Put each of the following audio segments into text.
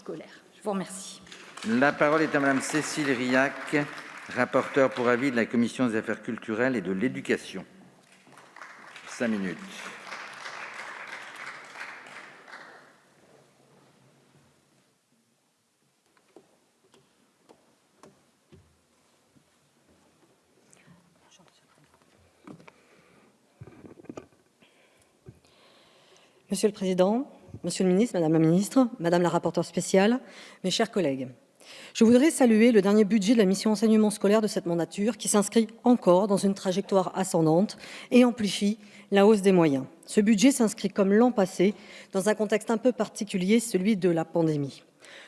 scolaire. Je vous remercie. La parole est à Madame Cécile Rilhac, rapporteure pour avis de la Commission des affaires culturelles et de l'éducation. 5 minutes. Monsieur le Président, Monsieur le Ministre, Madame la Ministre, Madame la rapporteure spéciale, mes chers collègues, je voudrais saluer le dernier budget de la mission enseignement scolaire de cette mandature qui s'inscrit encore dans une trajectoire ascendante et amplifie la hausse des moyens. Ce budget s'inscrit comme l'an passé dans un contexte un peu particulier, celui de la pandémie.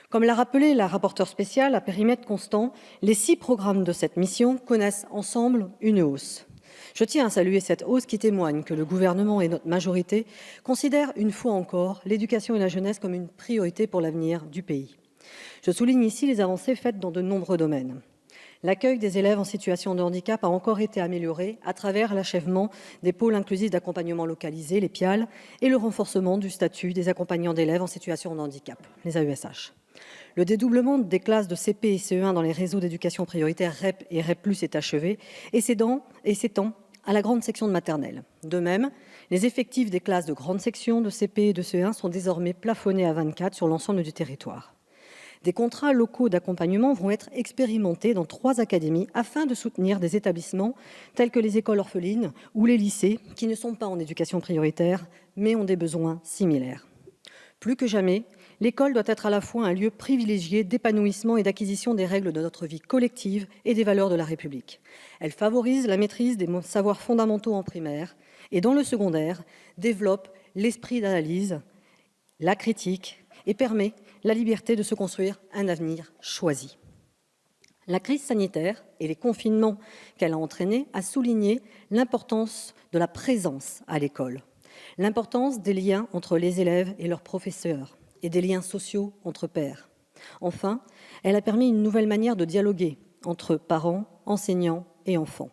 Comme l'a rappelé la rapporteure spéciale, à périmètre constant, les 6 programmes de cette mission connaissent ensemble une hausse. Je tiens à saluer cette hausse qui témoigne que le gouvernement et notre majorité considèrent une fois encore l'éducation et la jeunesse comme une priorité pour l'avenir du pays. Je souligne ici les avancées faites dans de nombreux domaines. L'accueil des élèves en situation de handicap a encore été amélioré à travers l'achèvement des pôles inclusifs d'accompagnement localisés, les PIAL, et le renforcement du statut des accompagnants d'élèves en situation de handicap, les AESH. Le dédoublement des classes de CP et CE1 dans les réseaux d'éducation prioritaire REP et REP+, est achevé et s'étend à la grande section de maternelle. De même, les effectifs des classes de grande section, de CP et de CE1 sont désormais plafonnés à 24 sur l'ensemble du territoire. Des contrats locaux d'accompagnement vont être expérimentés dans 3 académies afin de soutenir des établissements tels que les écoles orphelines ou les lycées qui ne sont pas en éducation prioritaire mais ont des besoins similaires. Plus que jamais, l'école doit être à la fois un lieu privilégié d'épanouissement et d'acquisition des règles de notre vie collective et des valeurs de la République. Elle favorise la maîtrise des savoirs fondamentaux en primaire et dans le secondaire, développe l'esprit d'analyse, la critique et permet la liberté de se construire un avenir choisi. La crise sanitaire et les confinements qu'elle a entraînés a souligné l'importance de la présence à l'école, l'importance des liens entre les élèves et leurs professeurs et des liens sociaux entre pairs. Enfin, elle a permis une nouvelle manière de dialoguer entre parents, enseignants et enfants.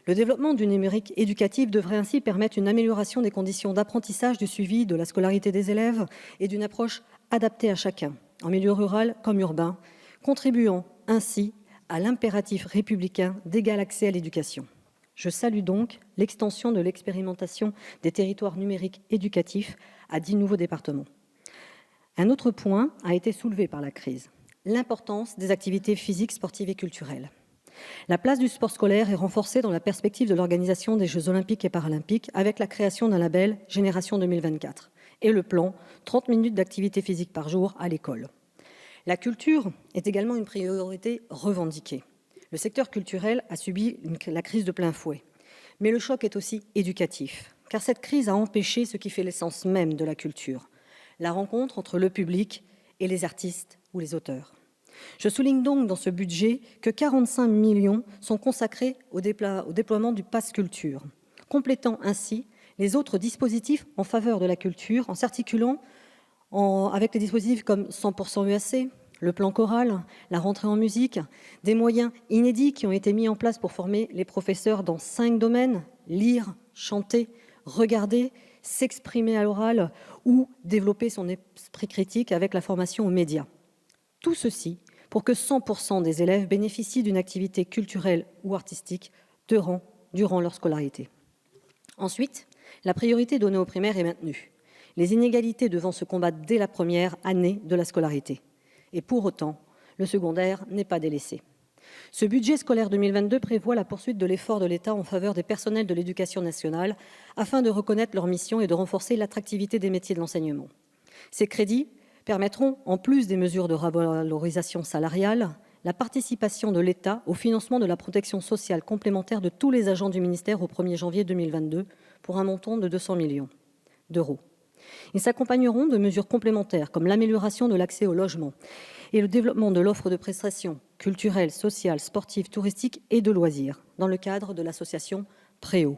Le développement du numérique éducatif devrait ainsi permettre une amélioration des conditions d'apprentissage, du suivi de la scolarité des élèves et d'une approche adaptée à chacun, en milieu rural comme urbain, contribuant ainsi à l'impératif républicain d'égal accès à l'éducation. Je salue donc l'extension de l'expérimentation des territoires numériques éducatifs à 10 nouveaux départements. Un autre point a été soulevé par la crise, l'importance des activités physiques, sportives et culturelles. La place du sport scolaire est renforcée dans la perspective de l'organisation des Jeux olympiques et paralympiques avec la création d'un label Génération 2024 et le plan 30 minutes d'activité physique par jour à l'école. La culture est également une priorité revendiquée. Le secteur culturel a subi la crise de plein fouet. Mais le choc est aussi éducatif, car cette crise a empêché ce qui fait l'essence même de la culture, la rencontre entre le public et les artistes ou les auteurs. Je souligne donc dans ce budget que 45 millions sont consacrés au déploiement du Pass Culture, complétant ainsi les autres dispositifs en faveur de la culture en s'articulant avec des dispositifs comme 100% UAC, le plan choral, la rentrée en musique, des moyens inédits qui ont été mis en place pour former les professeurs dans 5 domaines, lire, chanter, regarder, s'exprimer à l'oral ou développer son esprit critique avec la formation aux médias. Tout ceci pour que 100% des élèves bénéficient d'une activité culturelle ou artistique durant leur scolarité. Ensuite, la priorité donnée aux primaires est maintenue, les inégalités devant se combattre dès la première année de la scolarité. Et pour autant, le secondaire n'est pas délaissé. Ce budget scolaire 2022 prévoit la poursuite de l'effort de l'État en faveur des personnels de l'éducation nationale afin de reconnaître leur mission et de renforcer l'attractivité des métiers de l'enseignement. Ces crédits permettront, en plus des mesures de revalorisation salariale, la participation de l'État au financement de la protection sociale complémentaire de tous les agents du ministère au 1er janvier 2022 pour un montant de 200 millions d'euros. Ils s'accompagneront de mesures complémentaires comme l'amélioration de l'accès au logement et le développement de l'offre de prestations culturelles, sociales, sportives, touristiques et de loisirs dans le cadre de l'association Préau.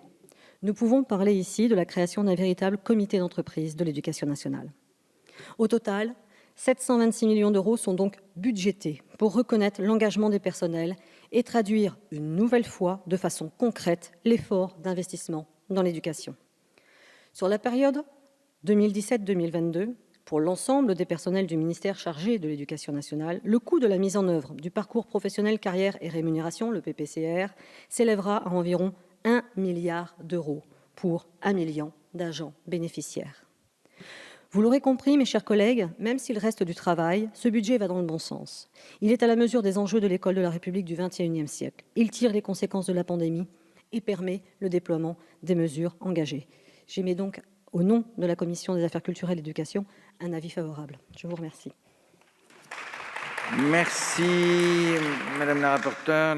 Nous pouvons parler ici de la création d'un véritable comité d'entreprise de l'éducation nationale. Au total, 726 millions d'euros sont donc budgétés pour reconnaître l'engagement des personnels et traduire une nouvelle fois de façon concrète l'effort d'investissement dans l'éducation. Sur la période 2017-2022, Pour l'ensemble des personnels du ministère chargé de l'Éducation nationale, le coût de la mise en œuvre du parcours professionnel carrière et rémunération, le PPCR, s'élèvera à environ 1 milliard d'euros pour 1 million d'agents bénéficiaires. Vous l'aurez compris, mes chers collègues, même s'il reste du travail, ce budget va dans le bon sens. Il est à la mesure des enjeux de l'école de la République du XXIe siècle. Il tire les conséquences de la pandémie et permet le déploiement des mesures engagées. J'émets donc, au nom de la Commission des affaires culturelles et de l'éducation, un avis favorable. Je vous remercie. Merci, Madame la rapporteure.